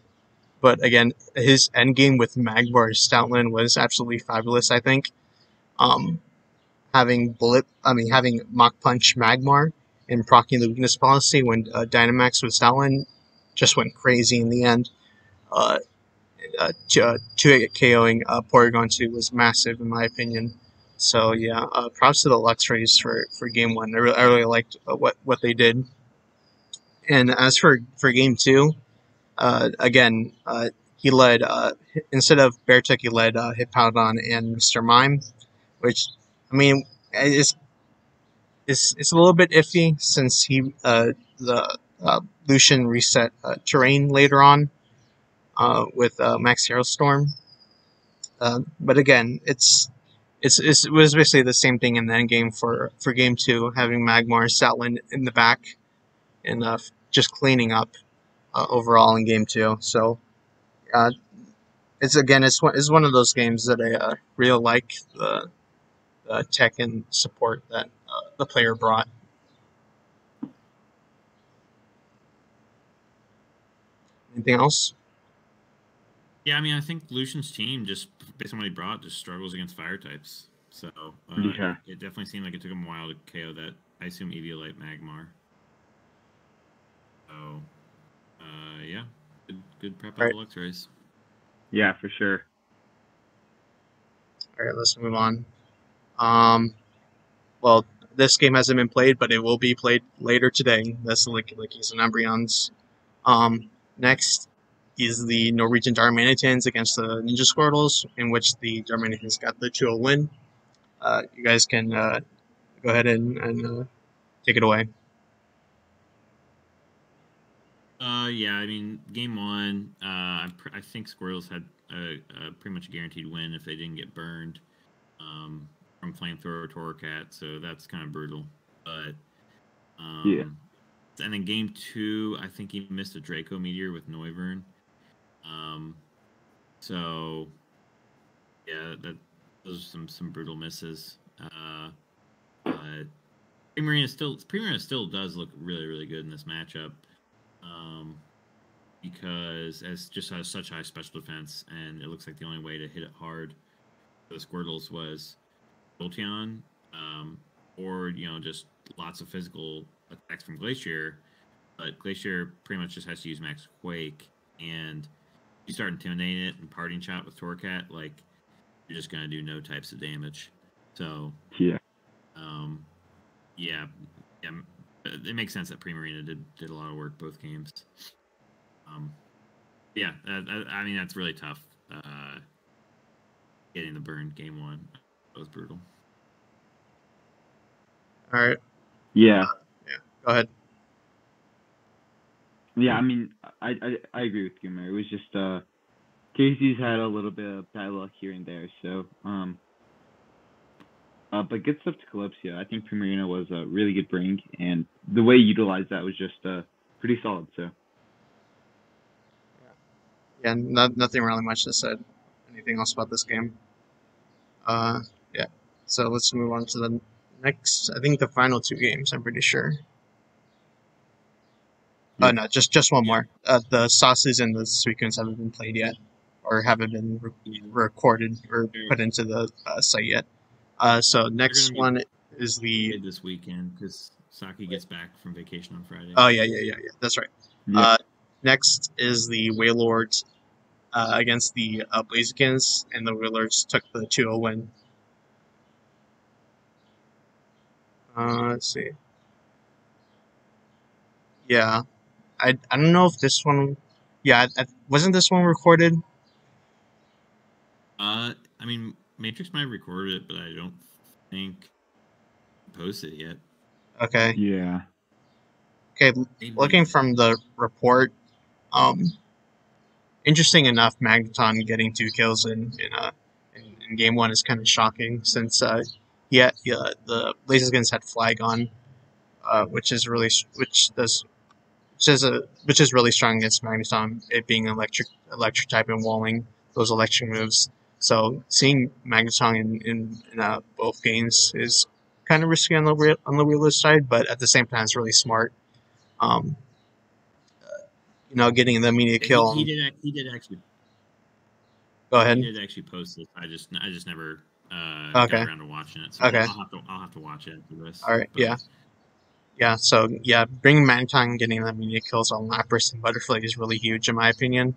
But again, his endgame with Magmar Stoutland was absolutely fabulous, I think. Um, having Mach Punch Magmar and proccing the weakness policy when Dynamax with Stoutland just went crazy in the end. To KOing Porygon 2 was massive in my opinion. So yeah, props to the Luxrays for game one. I really liked what they did. And as for game two, again, he led instead of Beartech, he led Hippowdon and Mr. Mime, which I mean it's a little bit iffy since the Lucian reset terrain later on with Max Hero Storm. But again, it was basically the same thing in the end game for game two, having Magmar Stoutland in the back and just cleaning up overall in game two. So uh, it's one of those games that I really like the tech and support that the player brought. Anything else? Yeah, I mean, I think Lucian's team, just based on what he brought, just struggles against fire types. So it definitely seemed like it took him a while to KO that, I assume, Eviolite Magmar. So, yeah, good prep on the Luxrays. Yeah, for sure. All right, let's move on. Well, this game hasn't been played, but it will be played later today. That's the Lickies and Umbreons. Next is the Norwegian Darmanitans against the Ninja Squirtles, in which the Darmanitans got the 2-0 win. You guys can go ahead and take it away. Yeah, I mean, game one, I think Squirrels had a pretty much guaranteed win if they didn't get burned from Flamethrower Torracat, so that's kind of brutal. But yeah. And then game two, I think he missed a Draco Meteor with Noivern. So yeah, those are some brutal misses. But Primarina still does look really, really good in this matchup. Because as just has such high special defense, and it looks like the only way to hit it hard for the Squirtles was Jolteon, or just lots of physical attacks from Glacier. But Glacier pretty much just has to use Max Quake, and you start intimidating it and parting shot with Torracat, like you're just gonna do no types of damage. So yeah, it makes sense that Primarina did a lot of work both games. Yeah, I mean that's really tough. Getting the burn game one, that was brutal. All right. Yeah. Yeah. Go ahead. Yeah, I mean, I agree with Goomer. It was just Casey's had a little bit of bad luck here and there, so but good stuff to Calypso. I think Primarina was a really good bring, and the way you utilized that was just pretty solid. So yeah, nothing really much to say. Anything else about this game? Yeah. So let's move on to the next. I think the final two games. I'm pretty sure. Yeah. No, just one more. The Sauces and the Suicunes haven't been played yet, or haven't been recorded or put into the site yet. So next one is the this weekend because Saki gets back from vacation on Friday. Oh yeah. That's right. Yeah. Next is the Wailords against the Blazekins, and the Wailords took the 2-0 win. Let's see. Yeah, I don't know if this one. Yeah, wasn't this one recorded? I mean, Matrix might have recorded it, but I don't think posted it yet. Okay. Yeah. Okay. Looking from the report, interesting enough, Magneton getting 2 kills in game 1 is kind of shocking since the Blaziken's had Flag on, which is really which is really strong against Magneton, it being electric type and walling those electric moves. So seeing Magneton in both games is kind of risky on the realist side, but at the same time it's really smart. Um, Getting the immediate kill. He did actually. Go ahead. He did actually post this. I just never Okay. got around to watching it. So Okay. I'll have to watch it after this. All right. But, yeah. So bringing Magneton and getting the immediate kills on Lapras and Butterfly is really huge in my opinion.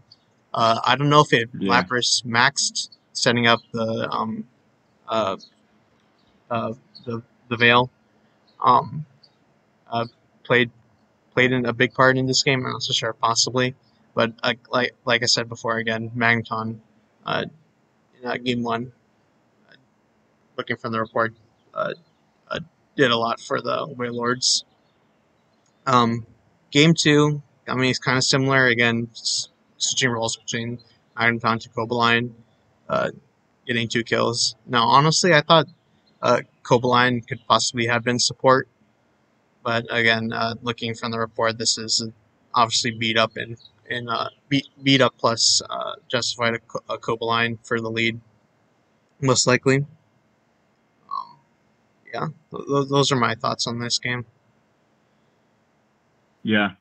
I don't know if Lapras maxed setting up the uh, the Veil played in a big part in this game. I'm not so sure, possibly, but like I said before, again, Magneton in game 1, looking from the report, uh, did a lot for the Warlords. Game 2, I mean, it's kind of similar. Again, switching roles between Magneton to Cobaline, getting 2 kills. Now, honestly, I thought Cobaline could possibly have been support, but again, looking from the report, this is obviously beat up beat up plus justified a Cobaline for the lead, most likely. Yeah, those are my thoughts on this game. Yeah,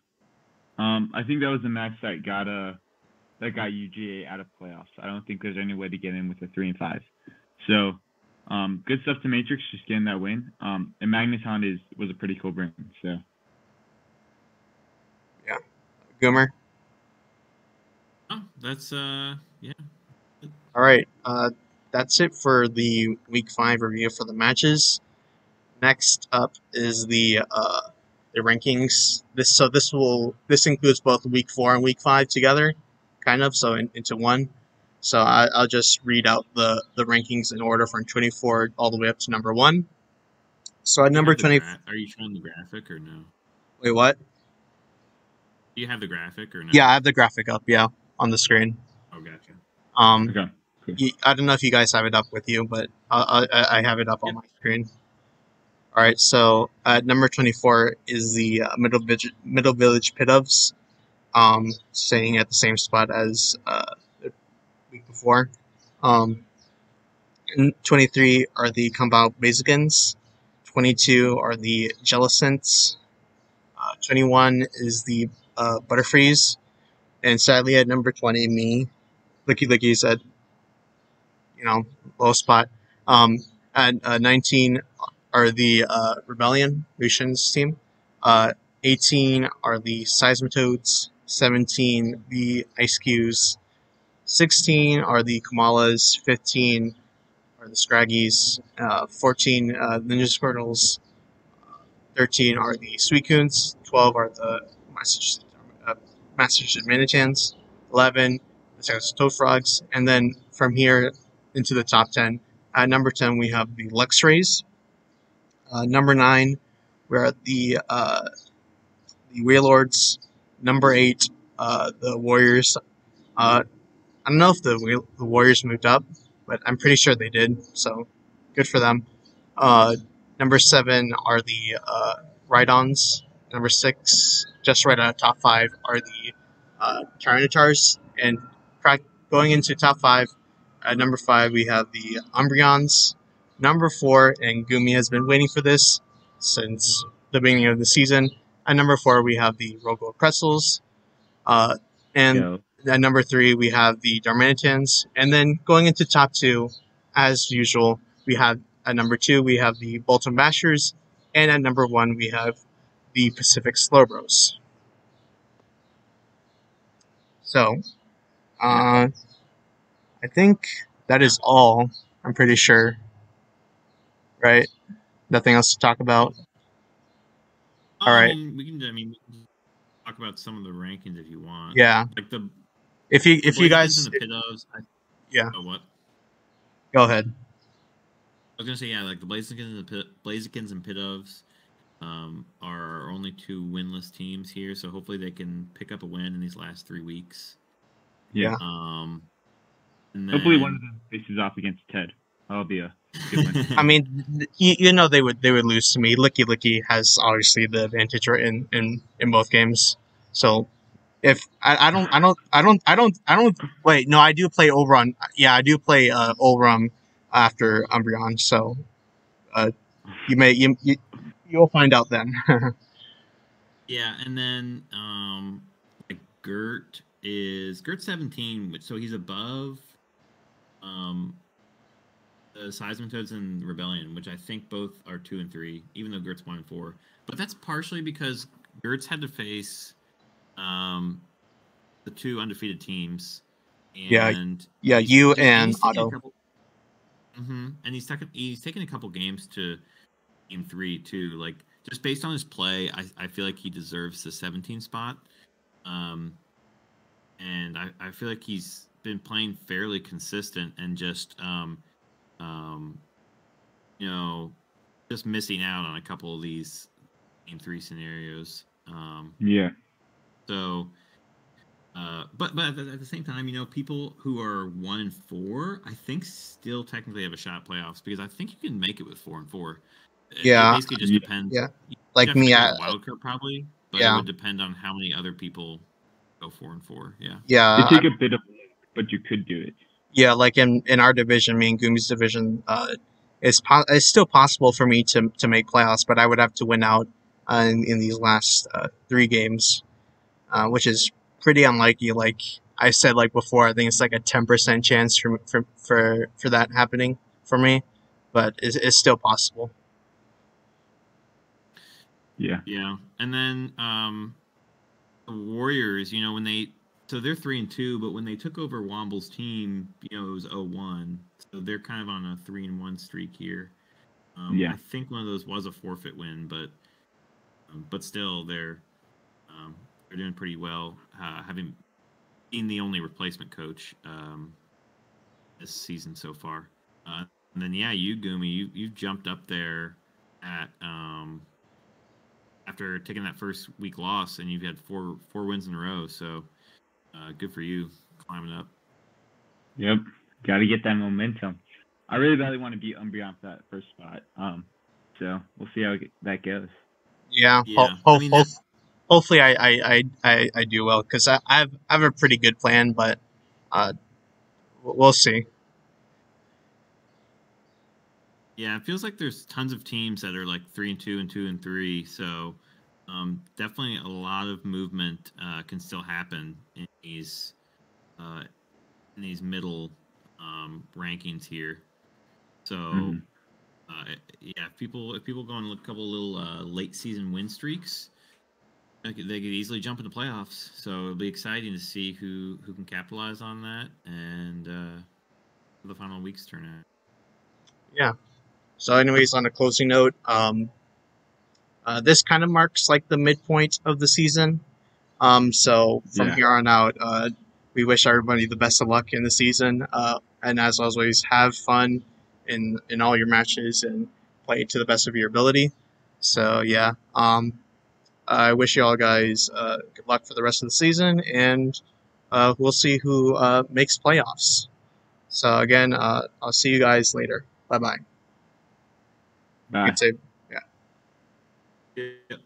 I think that was the match that got UGA out of playoffs. I don't think there's any way to get in with a 3-5. So, good stuff to Matrix, just getting that win. And Magneton was a pretty cool bring. So, yeah, Goomer. Oh, that's yeah. All right, that's it for the Week 5 review for the matches. Next up is the rankings. This includes both Week 4 and Week 5 together, kind of, so into one. So I'll just read out the rankings in order from 24 all the way up to number 1. So at number 20, are you showing the graphic or no? Wait, what? Do you have the graphic or no? Yeah, I have the graphic up. Yeah, on the screen. Oh, gotcha. Okay. Cool. I don't know if you guys have it up with you, but I have it up on my screen. All right, so at number 24 is the Middle Village Pitovs, staying at the same spot as the week before. 23 are the Compound Basicans. 22 are the Jellicents. 21 is the Butterfrees. And sadly, at number 20, me, Licky said, low spot. At 19 are the Rebellion, Lucian's team. 18 are the Seismitoads. 17, the Ice Qs. 16 are the Kamalas. 15 are the Scraggies. 14, Ninja Squirtles. 13 are the Suicunes. 12 are the Massachusetts Manitans. 11, the Texas Toad Frogs. And then from here into the top 10, at number 10, we have the Luxrays. Number 9, we're at the Warlords. Number 8, the Warriors. I don't know if the Warriors moved up, but I'm pretty sure they did, so good for them. Number 7 are the Rhydons. Number 6, just right out of top 5, are the Tyranitars. And going into top 5, at number 5, we have the Umbreons. Number 4, and Gumi has been waiting for this since the beginning of the season. At number 4, we have the Rogo Pretzels. And at number 3, we have the Darmanitans. And then going into top 2, as usual, we have at number 2, we have the Bolton Bashers. And at number 1, we have the Pacific Slowbros. So, I think that is all. I'm pretty sure. Right? Nothing else to talk about. All right. We can talk about some of the rankings if you want. Yeah. Like if you guys. And the Pitovs, yeah. Oh, what? Go ahead. I was gonna say like the Blazikens and Pitovs. are our only 2 winless teams here, so hopefully they can pick up a win in these last 3 weeks. Yeah. And hopefully one then of them faces off against Ted. That'll be a good win. I mean, you know they would lose to me. Licky has obviously the advantage right in both games. So if I don't wait, no, I do play Overrun. Yeah, I do play Overrun after Umbreon. So you'll find out then. yeah, and then like Gert's 17, so he's above um the Seismitoads and Rebellion, which I think both are 2 and 3, even though Gert's 1 and 4. But that's partially because Gert's had to face the 2 undefeated teams, Yeah, and yeah, you and he's taken a Otto. couple. And he's taken a couple games to game 3 too. Like just based on his play, I feel like he deserves the 17 spot. And I feel like he's been playing fairly consistent and just you know, just missing out on a couple of these game 3 scenarios. Yeah. So, but at the same time, people who are 1 and 4, I think still technically have a shot at playoffs because I think you can make it with 4 and 4. It Yeah, basically just depends. yeah, You like have to me. make it with wild card probably, but it Yeah, would depend on how many other people go 4 and 4. Yeah. yeah. It take a bit of, but you could do it. Yeah, like in our division, me and Gumi's division, it's still possible for me to make playoffs, but I would have to win out in these last 3 games, which is pretty unlikely. Like I said, like before, I think it's like a 10% chance for that happening for me, but it's still possible. Yeah. Yeah, and then the Warriors, so they're 3 and 2, but when they took over Womble's team, it was 0-1, so they're kind of on a 3 and 1 streak here. Yeah. I think one of those was a forfeit win, but still they're doing pretty well, having been the only replacement coach this season so far. And then you Gumi, you've jumped up there at after taking that first week loss, and you've had four wins in a row. So good for you climbing up. Yep. Got to get that momentum. I really badly want to beat Umbreon for that first spot. So we'll see how that goes. Yeah, hopefully I do well because I have a pretty good plan, but we'll see. Yeah, it feels like there's tons of teams that are like 3 and 2 and 2 and 3. So definitely a lot of movement can still happen in these middle rankings here. So if people go on a couple little late season win streaks, they could easily jump into playoffs. So it'll be exciting to see who can capitalize on that and the final weeks turn out. Yeah. So, anyways, on a closing note, this kind of marks like the midpoint of the season. So from here on out, we wish everybody the best of luck in the season. And as always, have fun in all your matches and play to the best of your ability. So yeah, I wish you all guys good luck for the rest of the season, and we'll see who makes playoffs. So again, I'll see you guys later. Bye bye. Bye. You could say, yeah. Yeah.